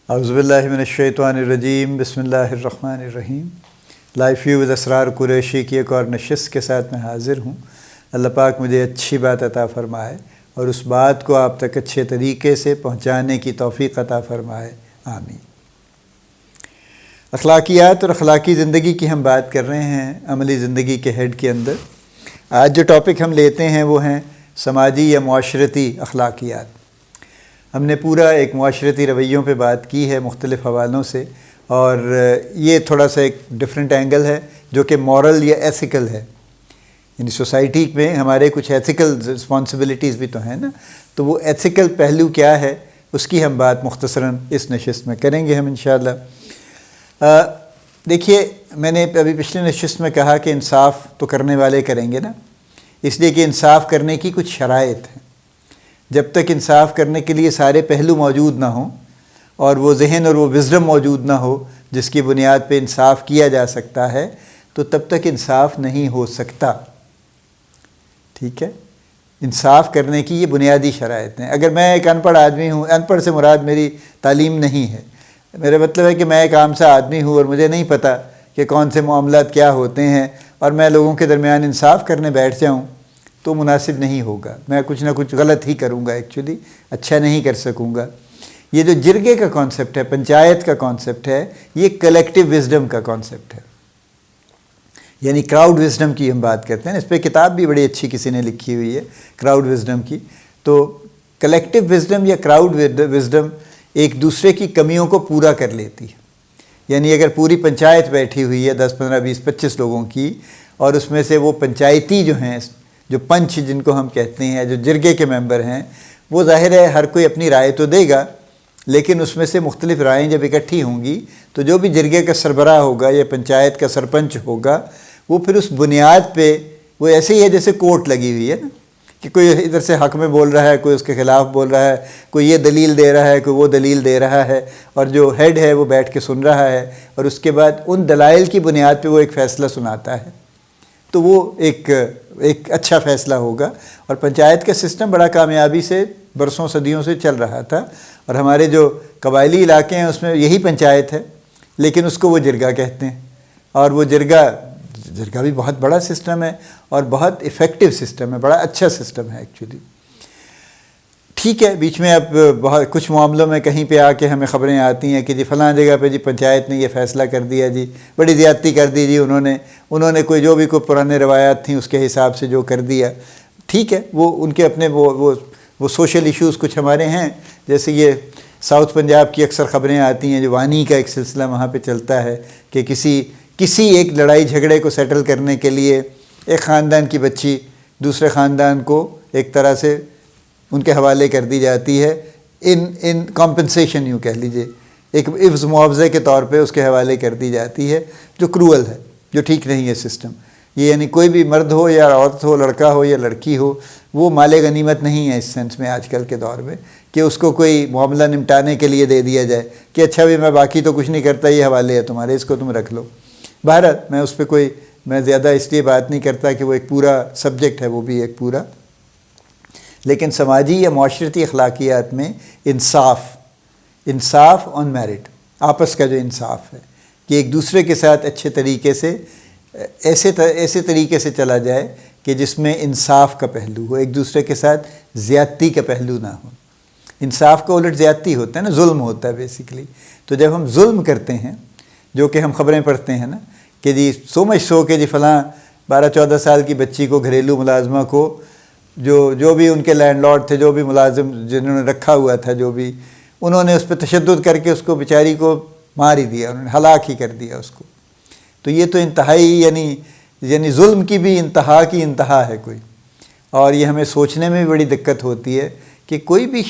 اعوذ باللہ من الشیطان الرجیم، بسم اللہ الرحمن الرحیم۔ لائف ویو ود اسرار قریشی کی ایک اور نشست کے ساتھ میں حاضر ہوں۔ اللہ پاک مجھے اچھی بات عطا فرمائے اور اس بات کو آپ تک اچھے طریقے سے پہنچانے کی توفیق عطا فرمائے، آمین۔ اخلاقیات اور اخلاقی زندگی کی ہم بات کر رہے ہیں عملی زندگی کے ہیڈ کے اندر۔ آج جو ٹاپک ہم لیتے ہیں وہ ہیں سماجی یا معاشرتی اخلاقیات۔ ہم نے پورا ایک معاشرتی رویوں پہ بات کی ہے مختلف حوالوں سے، اور یہ تھوڑا سا ایک ڈیفرنٹ اینگل ہے جو کہ مورل یا ایتھیکل ہے، یعنی سوسائٹی میں ہمارے کچھ ایتھیکل رسپانسبلٹیز بھی تو ہیں نا، تو وہ ایتھیکل پہلو کیا ہے اس کی ہم بات مختصراً اس نشست میں کریں گے ہم انشاءاللہ۔ دیکھیے، میں نے ابھی پچھلے نشست میں کہا کہ انصاف تو کرنے والے کریں گے نا، اس لیے کہ انصاف کرنے کی کچھ شرائط ہیں۔ جب تک انصاف کرنے کے لیے سارے پہلو موجود نہ ہوں اور وہ ذہن اور وہ وزڈم موجود نہ ہو جس کی بنیاد پہ انصاف کیا جا سکتا ہے، تو تب تک انصاف نہیں ہو سکتا۔ ٹھیک ہے، انصاف کرنے کی یہ بنیادی شرائط ہیں۔ اگر میں ایک ان پڑھ آدمی ہوں، ان پڑھ سے مراد میری تعلیم نہیں ہے، میرا مطلب ہے کہ میں ایک عام سا آدمی ہوں اور مجھے نہیں پتہ کہ کون سے معاملات کیا ہوتے ہیں، اور میں لوگوں کے درمیان انصاف کرنے بیٹھ جاؤں تو مناسب نہیں ہوگا، میں کچھ نہ کچھ غلط ہی کروں گا، ایکچولی اچھا نہیں کر سکوں گا۔ یہ جو جرگے کا کانسیپٹ ہے، پنچایت کا کانسیپٹ ہے، یہ کلیکٹیو وزڈم کا کانسیپٹ ہے، یعنی کراؤڈ وزڈم کی ہم بات کرتے ہیں۔ اس پہ کتاب بھی بڑی اچھی کسی نے لکھی ہوئی ہے کراؤڈ وزڈم کی۔ تو کلیکٹیو وزڈم یا کراؤڈ وزڈم ایک دوسرے کی کمیوں کو پورا کر لیتی ہے۔ یعنی اگر پوری پنچایت بیٹھی ہوئی ہے 10 15 20 25 لوگوں کی، اور اس میں سے وہ پنچایتی جو ہیں، جو پنچ جن کو ہم کہتے ہیں، جو جرگے کے ممبر ہیں، وہ ظاہر ہے ہر کوئی اپنی رائے تو دے گا، لیکن اس میں سے مختلف رائیں جب اکٹھی ہوں گی تو جو بھی جرگے کا سربراہ ہوگا یا پنچایت کا سرپنچ ہوگا، وہ پھر اس بنیاد پہ، وہ ایسے ہی ہے جیسے کورٹ لگی ہوئی ہے نا، کہ کوئی ادھر سے حق میں بول رہا ہے، کوئی اس کے خلاف بول رہا ہے، کوئی یہ دلیل دے رہا ہے، کوئی وہ دلیل دے رہا ہے، اور جو ہیڈ ہے وہ بیٹھ کے سن رہا ہے، اور اس کے بعد ان دلائل کی بنیاد پہ وہ ایک فیصلہ سناتا ہے، تو وہ ایک اچھا فیصلہ ہوگا۔ اور پنچایت کا سسٹم بڑا کامیابی سے برسوں صدیوں سے چل رہا تھا، اور ہمارے جو قبائلی علاقے ہیں اس میں یہی پنچایت ہے، لیکن اس کو وہ جرگہ کہتے ہیں، اور وہ جرگہ بھی بہت بڑا سسٹم ہے اور بہت ایفیکٹو سسٹم ہے، بڑا اچھا سسٹم ہے ایکچولی۔ ٹھیک ہے، بیچ میں اب بہت کچھ معاملوں میں کہیں پہ آ کے ہمیں خبریں آتی ہیں کہ جی فلاں جگہ پہ جی پنچایت نے یہ فیصلہ کر دیا، جی بڑی زیادتی کر دی، جی انہوں نے کوئی جو بھی کوئی پرانے روایات تھیں اس کے حساب سے جو کر دیا۔ ٹھیک ہے، وہ ان کے اپنے وہ سوشل ایشوز کچھ ہمارے ہیں، جیسے یہ ساؤتھ پنجاب کی اکثر خبریں آتی ہیں، جو وانی کا ایک سلسلہ وہاں پہ چلتا ہے کہ کسی ایک لڑائی جھگڑے کو سیٹل کرنے کے لیے ایک خاندان کی بچی دوسرے خاندان کو ایک طرح سے ان کے حوالے کر دی جاتی ہے، ان کمپنسیشن یوں کہہ لیجئے، ایک عوض معاوضے کے طور پہ اس کے حوالے کر دی جاتی ہے، جو کرول ہے، جو ٹھیک نہیں ہے سسٹم۔ یہ یعنی کوئی بھی مرد ہو یا عورت ہو، لڑکا ہو یا لڑکی ہو، وہ مال غنیمت نہیں ہے اس سینس میں آج کل کے دور میں کہ اس کو کوئی معاملہ نمٹانے کے لیے دے دیا جائے کہ اچھا بھی میں باقی تو کچھ نہیں کرتا، یہ حوالے ہے تمہارے، اس کو تم رکھ لو۔ بہرحال میں اس پہ میں زیادہ اس لیے بات نہیں کرتا کہ وہ ایک پورا سبجیکٹ ہے، وہ بھی ایک پورا۔ لیکن سماجی یا معاشرتی اخلاقیات میں انصاف آن میرٹ، آپس کا جو انصاف ہے کہ ایک دوسرے کے ساتھ اچھے طریقے سے ایسے طریقے سے چلا جائے کہ جس میں انصاف کا پہلو ہو، ایک دوسرے کے ساتھ زیادتی کا پہلو نہ ہو۔ انصاف کا الٹ زیادتی ہوتا ہے نا، ظلم ہوتا ہے بیسیکلی۔ تو جب ہم ظلم کرتے ہیں، جو کہ ہم خبریں پڑھتے ہیں نا کہ جی سو مچ سو کہ جی فلاں 12-14 سال کی بچی کو، گھریلو ملازمہ کو، جو بھی ان کے لینڈ لارڈ تھے، جو بھی ملازم جنہوں نے رکھا ہوا تھا، جو بھی انہوں نے اس پہ تشدد کر کے اس کو بیچاری کو مار ہی دیا، انہوں نے ہلاک ہی کر دیا اس کو۔ تو یہ تو انتہائی یعنی ظلم کی بھی انتہا ہے کوئی، اور یہ ہمیں سوچنے میں بھی بڑی دقت ہوتی ہے کہ کوئی بھی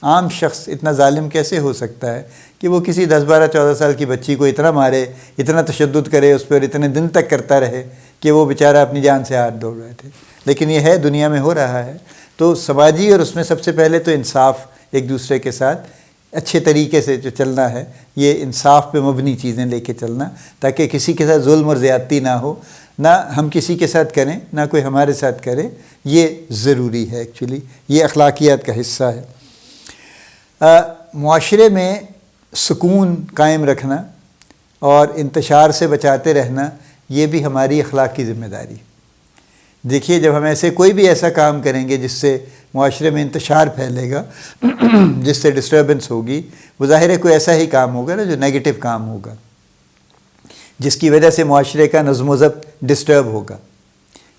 عام شخص اتنا ظالم کیسے ہو سکتا ہے کہ وہ کسی 10-12-14 سال کی بچی کو اتنا مارے، اتنا تشدد کرے اس پر، اتنے دن تک کرتا رہے کہ وہ بیچارہ اپنی جان سے ہاتھ دھو رہے تھے۔ لیکن یہ ہے، دنیا میں ہو رہا ہے۔ تو سماجی اور اس میں سب سے پہلے تو انصاف، ایک دوسرے کے ساتھ اچھے طریقے سے جو چلنا ہے، یہ انصاف پہ مبنی چیزیں لے کے چلنا، تاکہ کسی کے ساتھ ظلم اور زیادتی نہ ہو، نہ ہم کسی کے ساتھ کریں، نہ کوئی ہمارے ساتھ کرے، یہ ضروری ہے ایکچولی، یہ اخلاقیات کا حصہ ہے۔ معاشرے میں سکون قائم رکھنا اور انتشار سے بچاتے رہنا، یہ بھی ہماری اخلاقی ذمہ داری۔ دیکھیے، جب ہم کوئی بھی ایسا کام کریں گے جس سے معاشرے میں انتشار پھیلے گا، جس سے ڈسٹربنس ہوگی، وہ ظاہر ہے کوئی ایسا ہی کام ہوگا نا جو نیگیٹو کام ہوگا، جس کی وجہ سے معاشرے کا نظم و ضبط ڈسٹرب ہوگا۔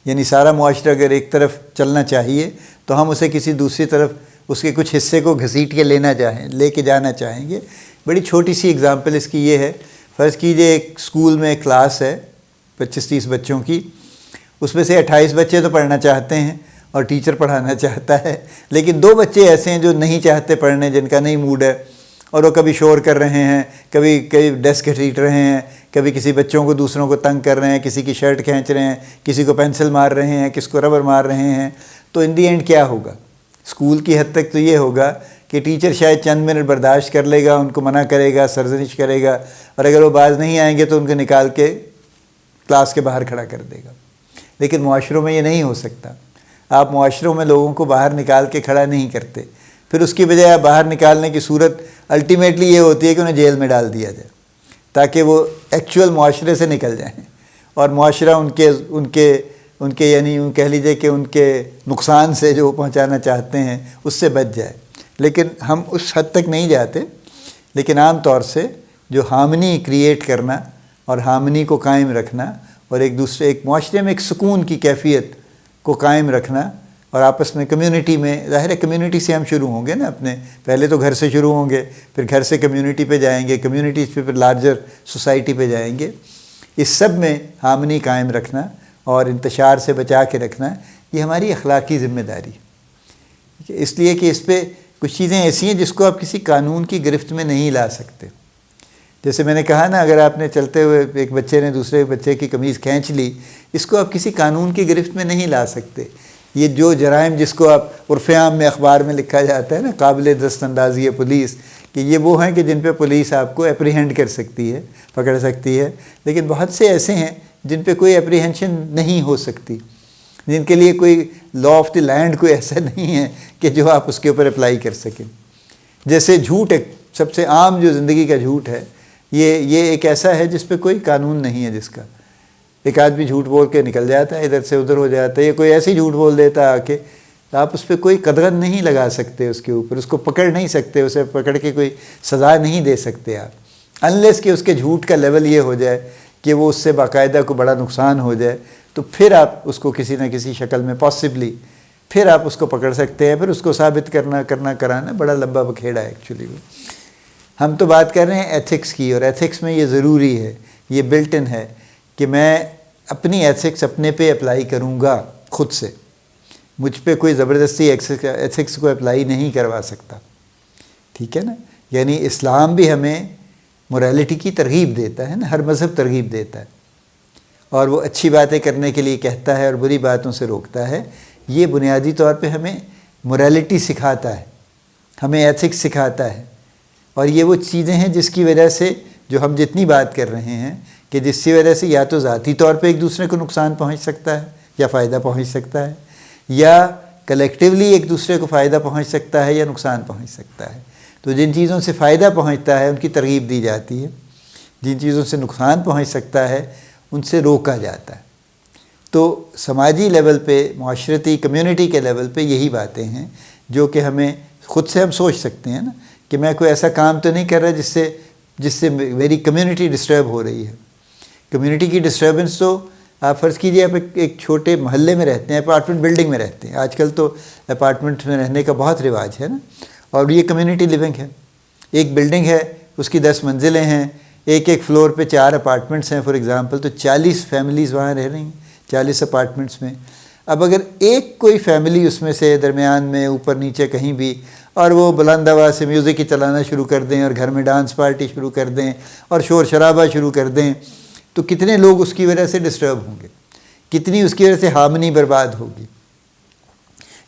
یعنی سارا معاشرہ اگر ایک طرف چلنا چاہیے تو ہم اسے کسی دوسری طرف اس کے کچھ حصے کو گھسیٹ کے لے کے جانا چاہیں گے۔ بڑی چھوٹی سی اگزامپل اس کی یہ ہے، فرض کیجئے ایک اسکول میں ایک کلاس ہے 25-30 بچوں کی، اس میں سے 28 بچے تو پڑھنا چاہتے ہیں اور ٹیچر پڑھانا چاہتا ہے، لیکن 2 بچے ایسے ہیں جو نہیں چاہتے پڑھنے، جن کا نہیں موڈ ہے، اور وہ کبھی شور کر رہے ہیں، کبھی ڈیسک گھسیٹ رہے ہیں، کبھی کسی بچوں کو دوسروں کو تنگ کر رہے ہیں، کسی کی شرٹ کھینچ رہے ہیں، کسی کو پینسل مار رہے ہیں، کسی کو ربر مار رہے ہیں۔ تو ان دی اینڈ کیا ہوگا؟ اسکول کی حد تک تو یہ ہوگا کہ ٹیچر شاید چند منٹ برداشت کر لے گا، ان کو منع کرے گا، سرزنش کرے گا، اور اگر وہ باز نہیں آئیں گے تو ان کو نکال کے کلاس کے باہر کھڑا کر دے گا۔ لیکن معاشروں میں یہ نہیں ہو سکتا۔ آپ معاشروں میں لوگوں کو باہر نکال کے کھڑا نہیں کرتے، پھر اس کی بجائے آپ باہر نکالنے کی صورت الٹیمیٹلی یہ ہوتی ہے کہ انہیں جیل میں ڈال دیا جائے، تاکہ وہ ایکچول معاشرے سے نکل جائیں اور معاشرہ ان کے یعنی کہہ لیجئے کہ ان کے نقصان سے جو پہنچانا چاہتے ہیں اس سے بچ جائے۔ لیکن ہم اس حد تک نہیں جاتے، لیکن عام طور سے جو ہارمنی کریٹ کرنا اور ہارمنی کو قائم رکھنا اور ایک معاشرے میں ایک سکون کی کیفیت کو قائم رکھنا، اور آپس میں کمیونٹی میں، ظاہر ہے کمیونٹی سے ہم شروع ہوں گے نا، اپنے پہلے تو گھر سے شروع ہوں گے، پھر گھر سے کمیونٹی پہ جائیں گے، کمیونٹی سے پھر لارجر سوسائٹی پہ جائیں گے۔ اس سب میں ہارمنی قائم رکھنا اور انتشار سے بچا کے رکھنا، یہ ہماری اخلاقی ذمہ داری، اس لیے کہ اس پہ کچھ چیزیں ایسی ہیں جس کو آپ کسی قانون کی گرفت میں نہیں لا سکتے۔ جیسے میں نے کہا نا، اگر آپ نے چلتے ہوئے ایک بچے نے دوسرے بچے کی قمیض کھینچ لی، اس کو آپ کسی قانون کی گرفت میں نہیں لا سکتے۔ یہ جو جرائم جس کو آپ عرف عام میں اخبار میں لکھا جاتا ہے نا، قابل دست اندازی پولیس، کہ یہ وہ ہیں کہ جن پہ پولیس آپ کو اپریہینڈ کر سکتی ہے، پکڑ سکتی ہے، لیکن بہت سے ایسے ہیں جن پہ کوئی اپریہینشن نہیں ہو سکتی، جن کے لیے کوئی لا آف دی لینڈ کوئی ایسا نہیں ہے کہ جو آپ اس کے اوپر اپلائی کر سکیں۔ جیسے جھوٹ، ایک سب سے عام جو زندگی کا جھوٹ ہے، یہ ایک ایسا ہے جس پہ کوئی قانون نہیں ہے، جس کا ایک آدمی جھوٹ بول کے نکل جاتا ہے، ادھر سے ادھر ہو جاتا ہے، یا کوئی ایسی جھوٹ بول دیتا ہے آ کے، آپ اس پہ کوئی قدغن نہیں لگا سکتے، اس کے اوپر اس کو پکڑ نہیں سکتے، اسے پکڑ کے کوئی سزا نہیں دے سکتے آپ، انلیس کہ اس کے جھوٹ کا لیول یہ ہو جائے کہ وہ اس سے باقاعدہ کو بڑا نقصان ہو جائے، تو پھر آپ اس کو کسی نہ کسی شکل میں پاسبلی پھر آپ اس کو پکڑ سکتے ہیں، پھر اس کو ثابت کرانا بڑا لمبا بکھیڑا ہے ایکچولی۔ ہم تو بات کر رہے ہیں ایتھکس کی، اور ایتھکس میں یہ ضروری ہے، یہ بلٹ ان ہے کہ میں اپنی ایتھکس اپنے پہ اپلائی کروں گا خود سے، مجھ پہ کوئی زبردستی ایتھکس کو اپلائی نہیں کروا سکتا، ٹھیک ہے نا۔ یعنی اسلام بھی ہمیں موریلٹی کی ترغیب دیتا ہے نا، ہر مذہب ترغیب دیتا ہے، اور وہ اچھی باتیں کرنے کے لیے کہتا ہے اور بری باتوں سے روکتا ہے۔ یہ بنیادی طور پہ ہمیں موریلٹی سکھاتا ہے، ہمیں ایتھکس سکھاتا ہے، اور یہ وہ چیزیں ہیں جس کی وجہ سے جو ہم جتنی بات کر رہے ہیں کہ جس کی وجہ سے یا تو ذاتی طور پہ ایک دوسرے کو نقصان پہنچ سکتا ہے یا فائدہ پہنچ سکتا ہے، یا کلیکٹیولی ایک دوسرے کو فائدہ پہنچ سکتا ہے یا نقصان پہنچ سکتا ہے۔ تو جن چیزوں سے فائدہ پہنچتا ہے ان کی ترغیب دی جاتی ہے، جن چیزوں سے نقصان پہنچ سکتا ہے ان سے روکا جاتا ہے۔ تو سماجی لیول پہ، معاشرتی کمیونٹی کے لیول پہ یہی باتیں ہیں جو کہ ہمیں خود سے ہم سوچ سکتے ہیں نا، کہ میں کوئی ایسا کام تو نہیں کر رہا جس سے میری کمیونٹی ڈسٹرب ہو رہی ہے۔ کمیونٹی کی ڈسٹربنس تو آپ فرض کیجئے آپ ایک چھوٹے محلے میں رہتے ہیں، اپارٹمنٹ بلڈنگ میں رہتے ہیں، آج کل تو اپارٹمنٹ میں رہنے کا بہت رواج ہے نا، اور یہ کمیونٹی لیونگ ہے۔ ایک بلڈنگ ہے، اس کی 10 منزلیں ہیں، ایک فلور پہ 4 اپارٹمنٹس ہیں فار ایگزامپل، تو 40 فیملیز وہاں رہ رہی ہیں 40 اپارٹمنٹس میں۔ اب اگر ایک کوئی فیملی اس میں سے درمیان میں اوپر نیچے کہیں بھی، اور وہ بلند آواز سے میوزک ہی چلانا شروع کر دیں اور گھر میں ڈانس پارٹی شروع کر دیں اور شور شرابہ شروع کر دیں، تو کتنے لوگ اس کی وجہ سے ڈسٹرب ہوں گے، کتنی اس کی وجہ سے ہارمنی برباد ہوگی۔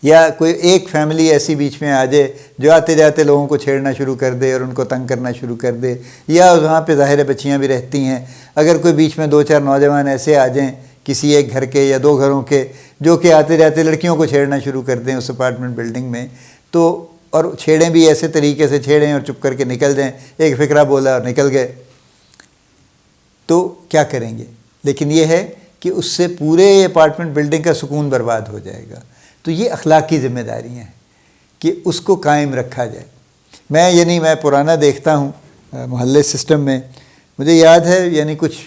یا کوئی ایک فیملی ایسی بیچ میں آ جائے جو آتے جاتے لوگوں کو چھیڑنا شروع کر دے اور ان کو تنگ کرنا شروع کر دے، یا وہاں پہ ظاہر بچیاں بھی رہتی ہیں، اگر کوئی بیچ میں 2-4 نوجوان ایسے آ جائیں کسی ایک گھر کے یا 2 گھروں کے، جو کہ آتے جاتے لڑکیوں کو چھیڑنا شروع کر دیں اس اپارٹمنٹ بلڈنگ میں، تو اور چھیڑیں بھی ایسے طریقے سے چھیڑیں اور چپ کر کے نکل جائیں، ایک فقرہ بولا اور نکل گئے، تو کیا کریں گے؟ لیکن یہ ہے کہ اس سے پورے اپارٹمنٹ بلڈنگ کا سکون برباد ہو جائے گا۔ تو یہ اخلاقی ذمہ داریاں ہیں کہ اس کو قائم رکھا جائے۔ میں پرانا دیکھتا ہوں محلے سسٹم میں، مجھے یاد ہے کچھ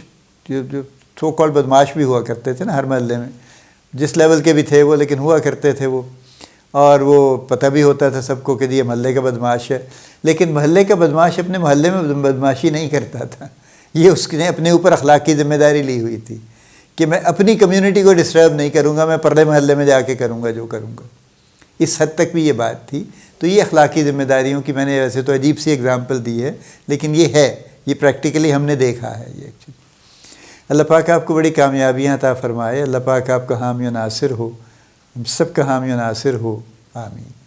جو سو کال بدماش بھی ہوا کرتے تھے نا ہر محلے میں، جس لیول کے بھی تھے وہ، لیکن ہوا کرتے تھے وہ، اور وہ پتہ بھی ہوتا تھا سب کو کہ یہ محلے کا بدماش ہے، لیکن محلے کا بدماش اپنے محلے میں بدماشی نہیں کرتا تھا، یہ اس نے اپنے اوپر اخلاقی ذمہ داری لی ہوئی تھی کہ میں اپنی کمیونٹی کو ڈسٹرب نہیں کروں گا، میں پرلے محلے میں جا کے کروں گا جو کروں گا۔ اس حد تک بھی یہ بات تھی۔ تو یہ اخلاقی ذمہ داریوں کی میں نے ویسے تو عجیب سی اگزامپل دی ہے، لیکن یہ ہے، یہ پریکٹیکلی ہم نے دیکھا ہے یہ ایکچولی۔ اللہ پاک آپ کو بڑی کامیابیاں عطا فرمائے، اللہ پاک آپ کا حامی و ناصر ہو، ہم سب کا حامی و ناصر ہو، آمین۔